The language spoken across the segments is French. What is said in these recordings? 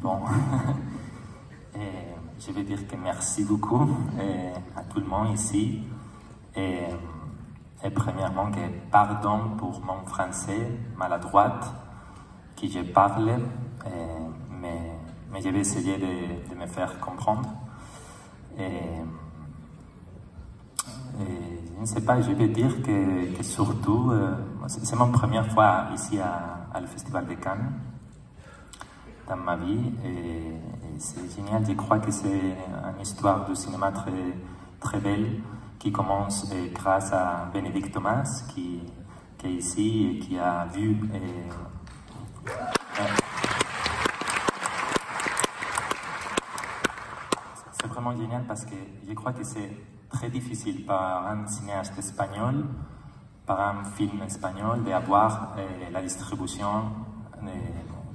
Bon, je vais dire que merci beaucoup à tout le monde ici. Et premièrement, que pardon pour mon français maladroite, que je parle, mais je vais essayer de me faire comprendre. Je ne sais pas, je vais dire que surtout, c'est ma première fois ici à le Festival de Cannes, dans ma vie, et c'est génial. Je crois que c'est une histoire de cinéma très, très belle qui commence grâce à Bénédicte Thomas qui est ici et qui a vu. C'est vraiment génial parce que je crois que c'est très difficile pour un cinéaste espagnol, pour un film espagnol, d'avoir la distribution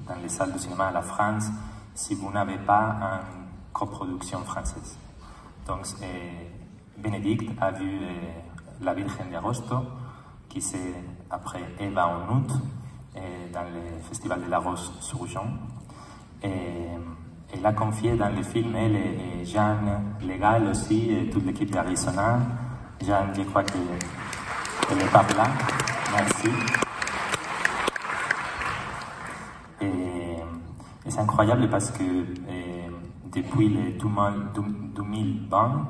dans les salles de cinéma à la France si vous n'avez pas une coproduction française. Donc, Bénédicte a vu La Virgen de Agosto, qui c'est après Eva en août, dans le Festival de la Rose sur Jean. Elle a confié dans le film, elle et Jeanne Légal aussi, et toute l'équipe d'Arizona. Jeanne, je crois qu'elle n'est pas là. Merci. Et c'est incroyable parce que depuis les 2020,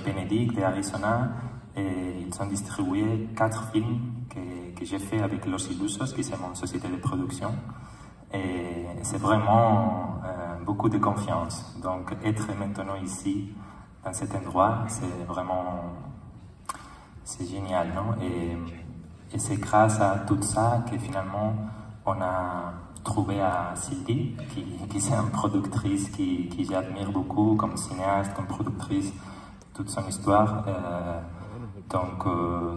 Bénédicte et Arizona, ils ont distribué 4 films que j'ai fait avec Los Ilusos, qui c'est mon société de production. Et c'est vraiment beaucoup de confiance. Donc être maintenant ici, dans cet endroit, c'est vraiment, c'est génial, non? Et c'est grâce à tout ça que finalement on a trouvé à Sylvie, qui est une productrice qui j'admire beaucoup comme cinéaste, comme productrice, toute son histoire. Donc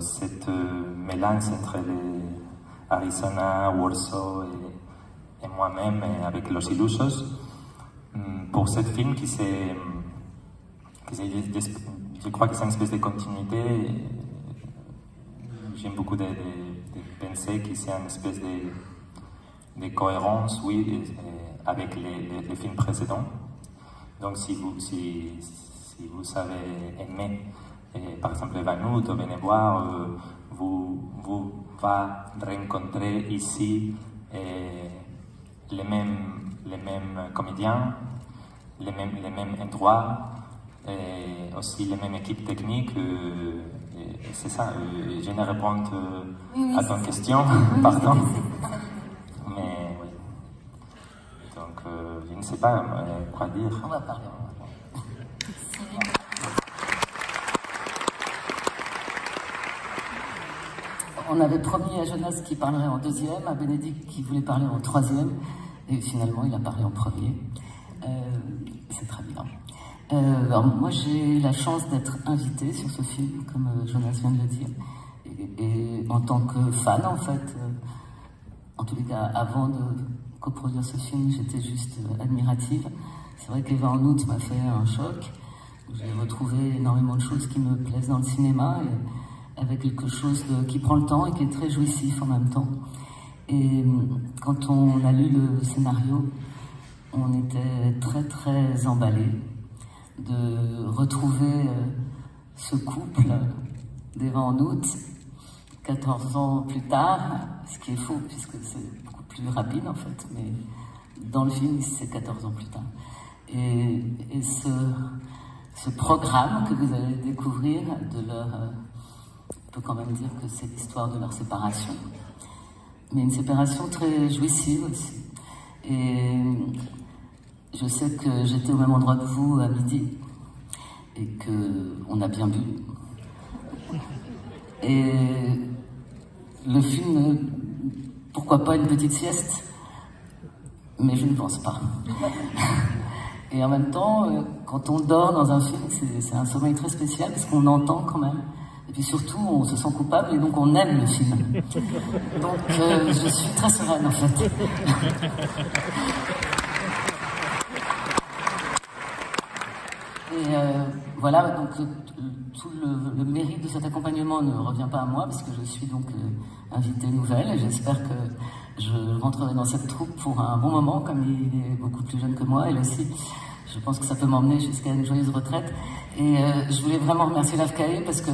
cette mélange entre Arizona, Warsaw et moi-même avec Los Ilusos, pour ce film je crois que c'est une espèce de continuité. J'aime beaucoup de penser que c'est une espèce de cohérence, oui, avec les films précédents. Donc si vous avez aimé, par exemple, Vanout, venez voir, vous va rencontrer ici les mêmes comédiens, les mêmes endroits, et aussi les mêmes équipes techniques. C'est ça, je ne réponds à ton question, pardon. Mais oui. Donc, je ne sais pas quoi dire. On va parler. On avait promis à Jonas qui parlerait en deuxième, à Bénédicte qui voulait parler en troisième, et finalement il a parlé en premier. C'est très bien. Alors moi j'ai eu la chance d'être invitée sur ce film, comme Jonas vient de le dire, et en tant que fan en fait, en tous les cas avant de coproduire ce film, j'étais juste admirative. C'est vrai qu'Eva en août m'a fait un choc. J'ai retrouvé énormément de choses qui me plaisent dans le cinéma, avec quelque chose qui prend le temps et qui est très jouissif en même temps. Et quand on a lu le scénario, on était très très emballés de retrouver ce couple d'Eva en août 14 ans plus tard, ce qui est faux puisque c'est beaucoup plus rapide en fait, mais dans le film c'est 14 ans plus tard. Et ce programme que vous allez découvrir de leur... on peut quand même dire que c'est l'histoire de leur séparation, mais une séparation très jouissive aussi. Et je sais que j'étais au même endroit que vous à midi et qu'on a bien bu. Et le film, pourquoi pas une petite sieste, mais je ne pense pas. Et en même temps, quand on dort dans un film, c'est un sommeil très spécial parce qu'on entend quand même. Et puis surtout, on se sent coupable et donc on aime le film. Donc je suis très sereine en fait. Et voilà, donc tout le mérite de cet accompagnement ne revient pas à moi parce que je suis donc invitée nouvelle et j'espère que je rentrerai dans cette troupe pour un bon moment, comme il est beaucoup plus jeune que moi, elle aussi. Je pense que ça peut m'emmener jusqu'à une joyeuse retraite. Et je voulais vraiment remercier l'AFCAE parce que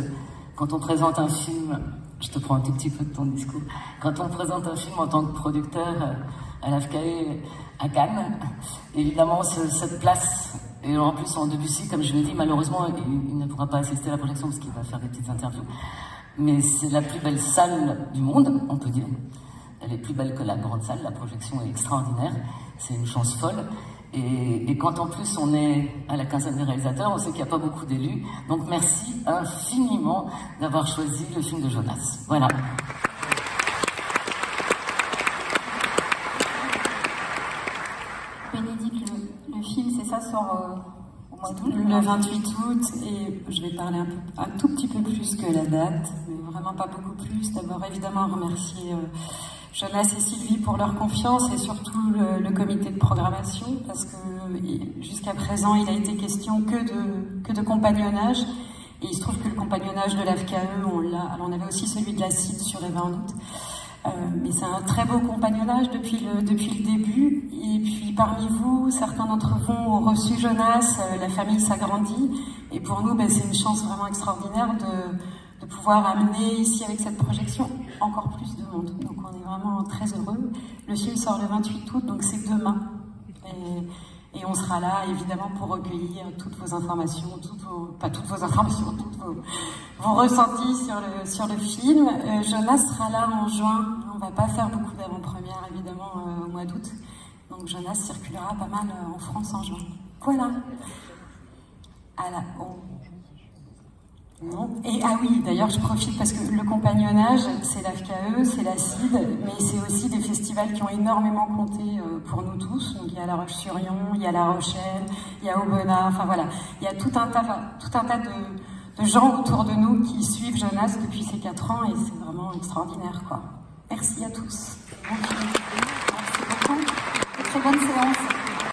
quand on présente un film, je te prends un tout petit peu de ton discours, quand on présente un film en tant que producteur à l'AFCAE à Cannes, évidemment cette place, et en plus en Debussy, comme je l'ai dit, malheureusement il ne pourra pas assister à la projection parce qu'il va faire des petites interviews, mais c'est la plus belle salle du monde, on peut dire. Elle est plus belle que la grande salle, la projection est extraordinaire, c'est une chance folle. Et quand en plus on est à la quinzaine des réalisateurs, on sait qu'il n'y a pas beaucoup d'élus. Donc merci infiniment d'avoir choisi le film de Jonas. Voilà. Bénédicte, le film, c'est ça, sort au mois d'août, le 28 août, et je vais parler un tout petit peu plus que la date, mais vraiment pas beaucoup plus. D'abord, évidemment, remercier Jonas et Sylvie pour leur confiance et surtout le comité de programmation, parce que jusqu'à présent il a été question que de compagnonnage, et il se trouve que le compagnonnage de l'AFCAE, on l'a. Alors on avait aussi celui de la CID sur les 20 août, mais c'est un très beau compagnonnage depuis le début. Et puis parmi vous, certains d'entre vous ont reçu Jonas, la famille s'agrandit, et pour nous c'est une chance vraiment extraordinaire de pouvoir amener ici avec cette projection encore plus de monde. Donc on est vraiment très heureux. Le film sort le 28 août, donc c'est demain. Et on sera là évidemment pour recueillir toutes vos informations, pas toutes vos informations, vos ressentis sur le film. Jonas sera là en juin. On va pas faire beaucoup d'avant-premières évidemment au mois d'août. Donc Jonas circulera pas mal en France en juin. Voilà. Non. Et ah oui, d'ailleurs je profite parce que le compagnonnage, c'est l'AFCAE, c'est la CID, mais c'est aussi des festivals qui ont énormément compté pour nous tous. Donc il y a La Roche-sur-Yon, il y a La Rochelle, il y a Aubenas, enfin voilà, il y a tout un tas de gens autour de nous qui suivent Jonas depuis ces 4 ans, et c'est vraiment extraordinaire, quoi. Merci à tous. Merci beaucoup. Très bonne séance.